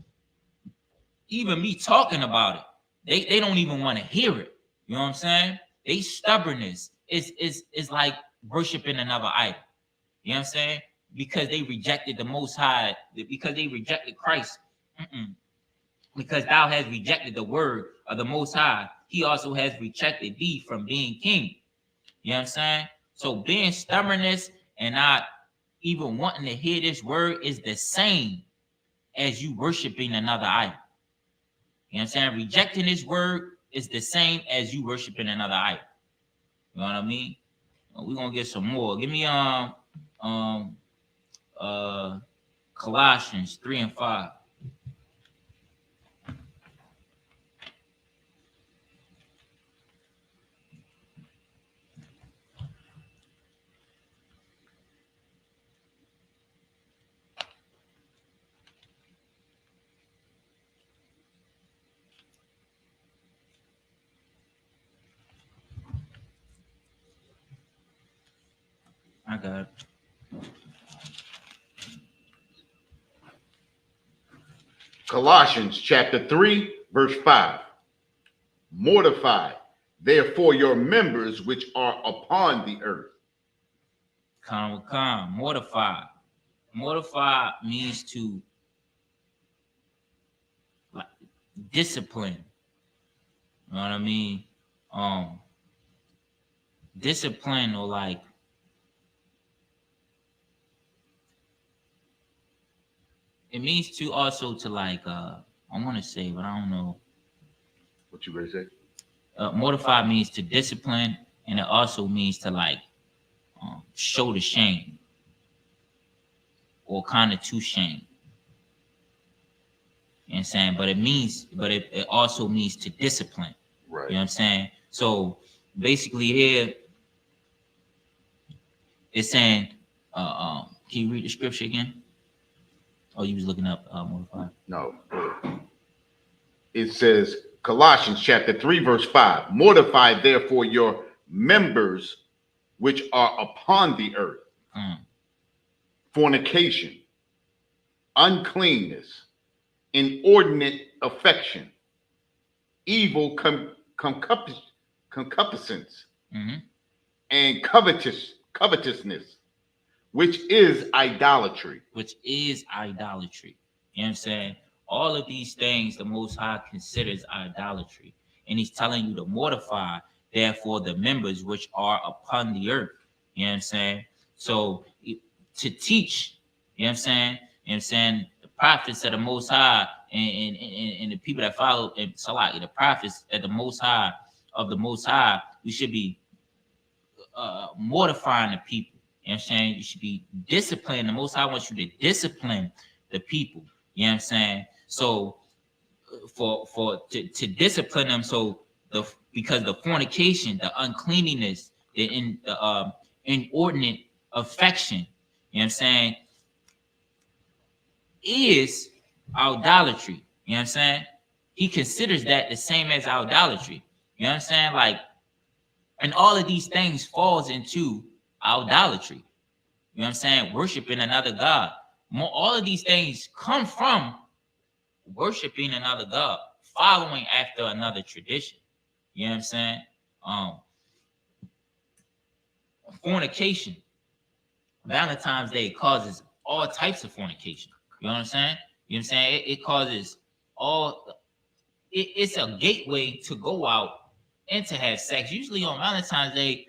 even me talking about it, they don't even want to hear it. You know what I'm saying? They stubbornness is like worshiping another idol. You know what I'm saying? Because they rejected the Most High, because they rejected Christ. Because thou hast rejected the word of the Most High, he also has rejected thee from being king. You know what I'm saying? So being stubbornness and not even wanting to hear this word is the same as you worshiping another idol. You know what I'm saying? Rejecting this word is the same as you worshiping another idol. You know what I mean? We're gonna get some more. Give me Colossians 3 and 5. I got it. Colossians chapter 3, verse 5. Mortify, therefore, your members which are upon the earth. Mortify. Mortify means to discipline. You know what I mean? Discipline, or like it means to also to like I want to say, but I don't know. What you ready to say? Mortify means to discipline, and it also means to like show the shame, or kind of to shame. You know what I'm saying? But it also means to discipline. Right. You know what I'm saying? So basically here it's saying, can you read the scripture again? Oh, you was looking up mortify. No. It says Colossians chapter 3, verse 5. Mortify therefore your members which are upon the earth. Fornication, uncleanness, inordinate affection, evil concupiscence, and covetousness, which is idolatry. Which is idolatry. You know what I'm saying? All of these things the Most High considers idolatry. And he's telling you to mortify, therefore, the members which are upon the earth. You know what I'm saying? So to teach, you know what I'm saying? You know what I'm saying? The prophets of the Most High and the people that follow and the prophets at the Most High of the Most High, we should be mortifying the people. You know what I'm saying? You should be disciplining. The Most High wants you to discipline the people. You know what I'm saying? So to discipline them, so because the fornication, the uncleanliness, the inordinate affection, you know what I'm saying, is idolatry. You know what I'm saying? He considers that the same as idolatry. You know what I'm saying? Like, and all of these things falls into idolatry. You know what I'm saying? Worshiping another God. All of these things come from worshiping another God, following after another tradition. You know what I'm saying? Fornication. Valentine's Day causes all types of fornication. You know what I'm saying? You know what I'm saying? It causes all. It's a gateway to go out and to have sex. Usually on Valentine's Day,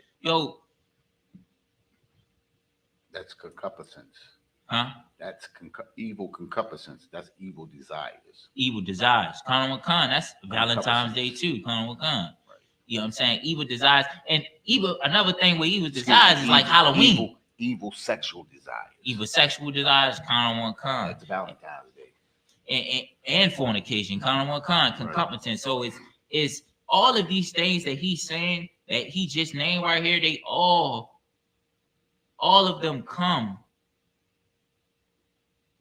That's concupiscence. Huh? That's evil concupiscence. That's evil desires. Evil desires. Khan Wakan. That's Valentine's Day too. Khan Wakan. Right. You know what I'm saying? Evil desires. And evil, another thing with evil desires is like Halloween. Evil sexual desires. Evil sexual desires. Khan Wakan. That's Valentine's Day. And fornication. Khan Wakan. Concupiscence. Right. So it's all of these things that he's saying that he just named right here. They all of them come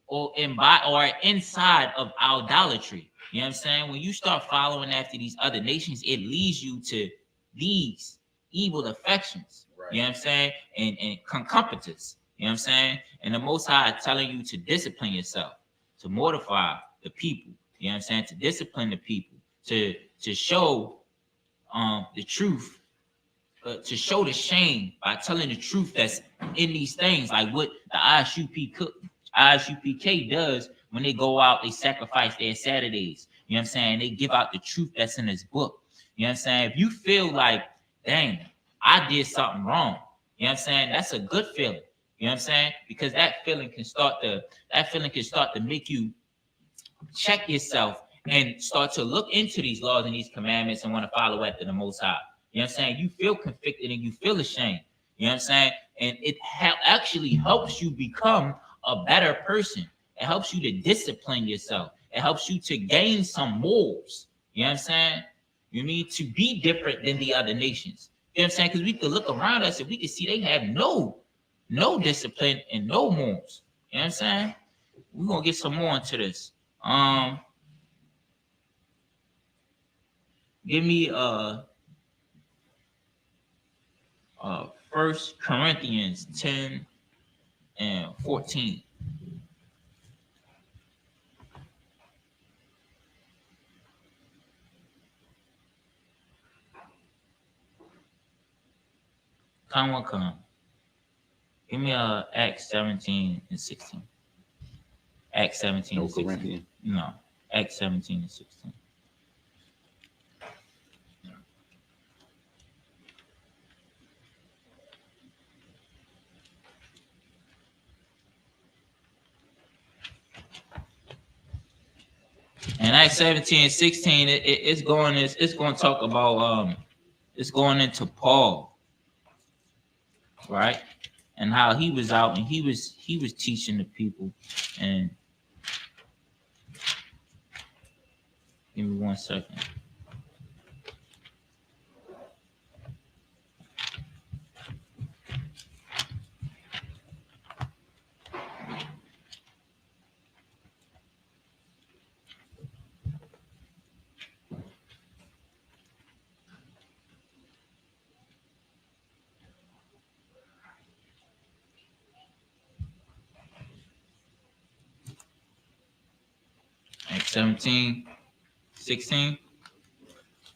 or inside of idolatry. You know what I'm saying? When you start following after these other nations, it leads you to these evil affections. Right. You know what I'm saying? And concupiscence. You know what I'm saying? And the Most High is telling you to discipline yourself, to mortify the people. You know what I'm saying? To discipline the people, to show the truth, to show the shame by telling the truth that's in these things, like what the ISUPK does when they go out, they sacrifice their Saturdays. You know what I'm saying? They give out the truth that's in this book. You know what I'm saying? If you feel like, dang, I did something wrong, you know what I'm saying? That's a good feeling. You know what I'm saying? Because that feeling can start to make you check yourself and start to look into these laws and these commandments and want to follow after the Most High. You know what I'm saying? You feel convicted and you feel ashamed. You know what I'm saying? And it actually helps you become a better person. It helps you to discipline yourself. It helps you to gain some morals. You know what I'm saying? You need to be different than the other nations. You know what I'm saying? Because we could look around us and we can see they have no discipline and no morals. You know what I'm saying? We're gonna get some more into this. Give me 1 Corinthians 10 and 14. Come. Give me Acts 17 and 16. Acts 17 and 16. Corinthian. No, Acts 17 and 16. And Acts 17 and 16, it's going to talk about it's going into Paul, right? And how he was out and he was teaching the people. And give me 1 second. 17, 16.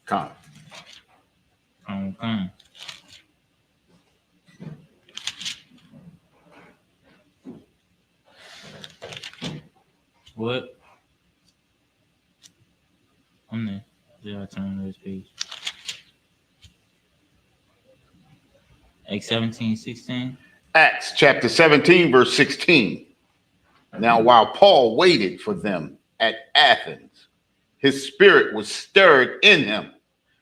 Come. Okay. What? I'm there. Yeah, turn to this page. Like 17, 16. Acts chapter 17, verse 16. Now, while Paul waited for them at Athens, his spirit was stirred in him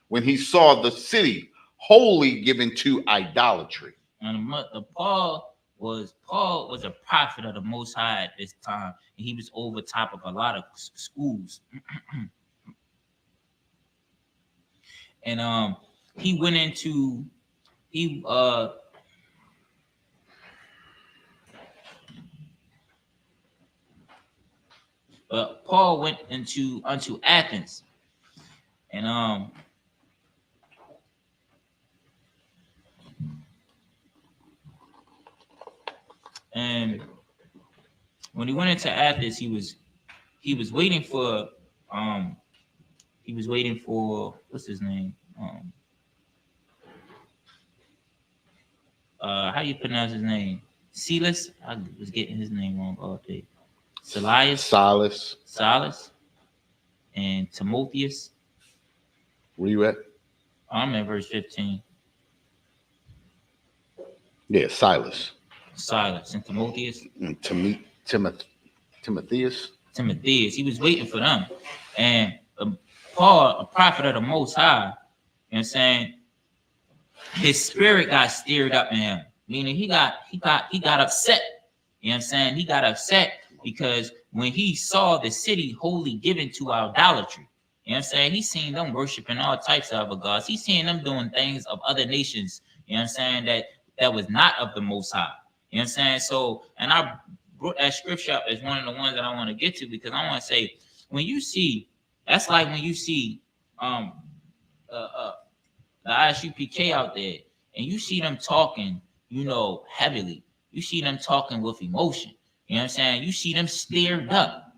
when he saw the city wholly given to idolatry. And Paul was a prophet of the Most High at this time, and he was over top of a lot of schools. And he went into Paul went unto Athens, and and when he went into Athens, he was waiting for what's his name? How do you pronounce his name? Silas? I was getting his name wrong all day. Silas and Timotheus. Where you at? I'm at verse 15. Yeah, Silas and Timotheus. And Timotheus. He was waiting for them. And Paul, a prophet of the Most High, you know what I'm saying? His spirit got stirred up in him, meaning he got upset. You know what I'm saying? He got upset because when he saw the city wholly given to idolatry, you know what I'm saying? He seen them worshiping all types of other gods. He seen them doing things of other nations, you know what I'm saying, that was not of the Most High. You know what I'm saying? So, and I brought that scripture up as one of the ones that I want to get to, because I want to say, when you see, that's like when you see the ISUPK out there, and you see them talking, heavily. You see them talking with emotion. You know what I'm saying? You see them stirred up.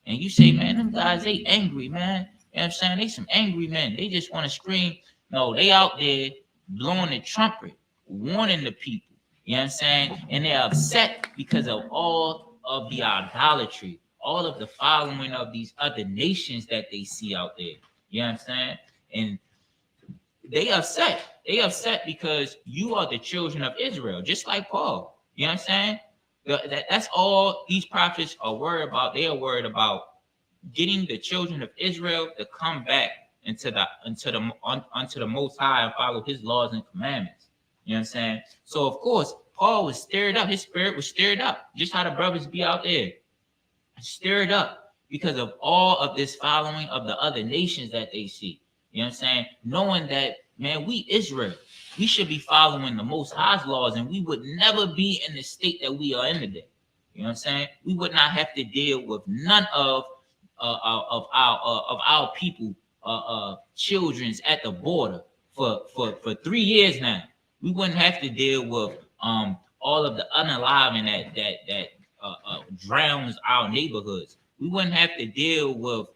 And you say, man, them guys, they angry, man. You know what I'm saying? They some angry men. They just want to scream. No, they out there blowing the trumpet, warning the people. You know what I'm saying? And they're upset because of all of the idolatry, all of the following of these other nations that they see out there. You know what I'm saying? And they upset. They upset because you are the children of Israel, just like Paul. You know what I'm saying? That's all these prophets are worried about. They are worried about getting the children of Israel to come back unto the Most High and follow His laws and commandments. You know what I'm saying? So of course, Paul was stirred up. His spirit was stirred up, just how the brothers be out there, stirred up because of all of this following of the other nations that they see. You know what I'm saying? Knowing that, man, we Israel, we should be following the Most High's laws, and we would never be in the state that we are in today. You know what I'm saying? We would not have to deal with none of our people, children's at the border for 3 years now. We wouldn't have to deal with all of the unaliving that drowns our neighborhoods. We wouldn't have to deal with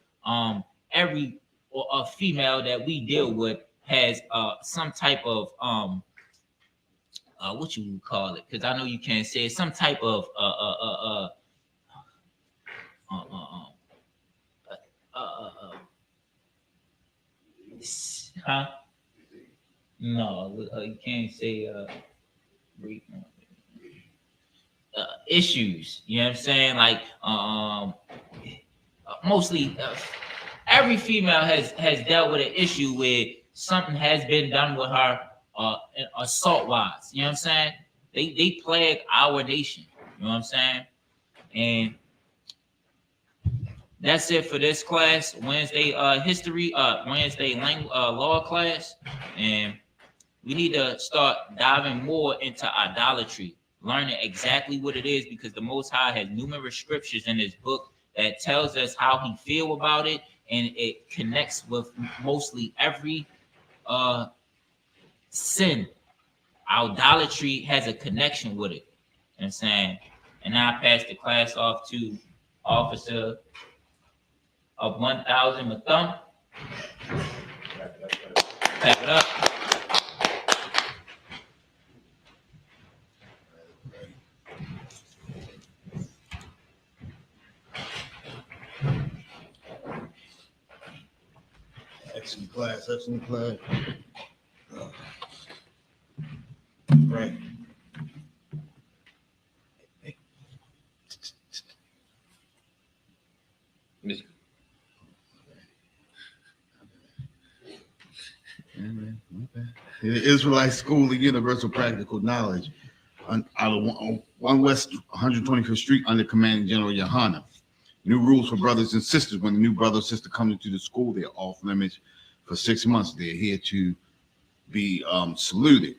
every a female that we deal with has some type of what you call it, because I know you can't say it, some type of no, you can't say issues. You know what I'm saying? Like mostly every female has dealt with an issue where something has been done with her assault wise. You know what I'm saying? They plague our nation. You know what I'm saying? And that's it for this class. Wednesday history, Wednesday law class. And we need to start diving more into idolatry, learning exactly what it is, because the Most High has numerous scriptures in His book that tells us how He feel about it, and it connects with mostly every sin. Idolatry has a connection with it. You know what I'm saying? And now I pass the class off to Officer of 1,000 with thumb. Clap it up. Excellent class, excellent class. Right. The Israelite School of Universal Practical Knowledge out of 1 West 125th Street under Commanding General Yohana. New rules for brothers and sisters. When a new brother or sister comes into the school, they're off limits for 6 months. They're here to be saluted.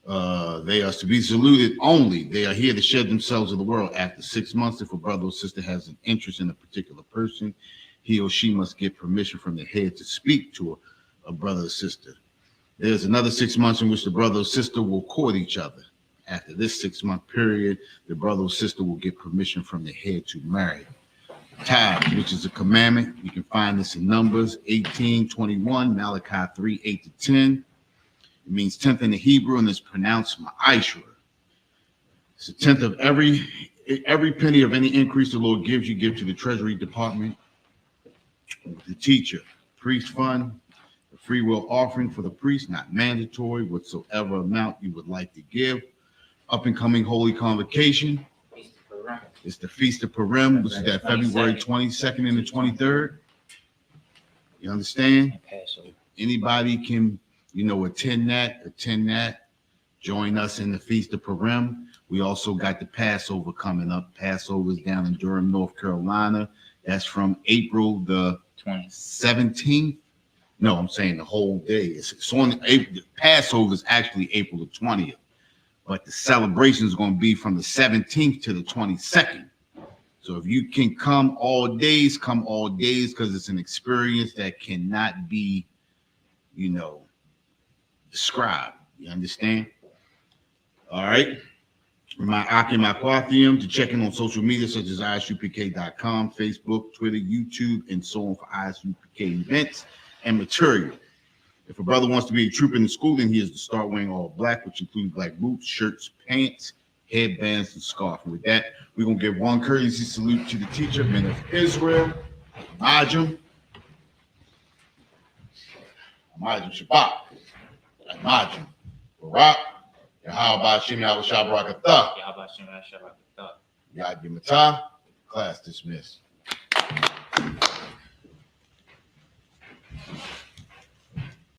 They are to be saluted only. They are here to shed themselves of the world. After 6 months, if a brother or sister has an interest in a particular person, he or she must get permission from the head to speak to a brother or sister. There's another 6 months in which the brother or sister will court each other. After this 6-month period, the brother or sister will get permission from the head to marry. Tithe, which is a commandment. You can find this in Numbers 18:21, Malachi 3:8-10. It means 10th in the Hebrew and is pronounced ma'ashra. It's a tenth of every penny of any increase the Lord gives you, give to the Treasury Department, the teacher, priest fund, the free will offering for the priest, not mandatory, whatsoever amount you would like to give. Up and coming Holy Convocation. It's the Feast of Purim, which is that February 22nd and the 23rd. You understand? Anybody can, attend that. Join us in the Feast of Purim. We also got the Passover coming up. Passover is down in Durham, North Carolina. That's from April the 17th. No, I'm saying the whole day. It's on April. Passover is actually April the 20th. But the celebration is going to be from the 17th to the 22nd. So if you can come all days, because it's an experience that cannot be, described. You understand? All right. Remind Akim Aquathium to check in on social media such as ISUPK.com, Facebook, Twitter, YouTube, and so on for ISUPK events and material. If a brother wants to be a trooper in the school, then he is to start wearing all black, which includes black boots, shirts, pants, headbands, and scarf. And with that, we're going to give one courtesy salute to the teacher, men of Israel, Majum Shabbat, Majum, Barak, Yahweh Shem Yahweh Shabrakatah, Yad Yimata, class dismissed.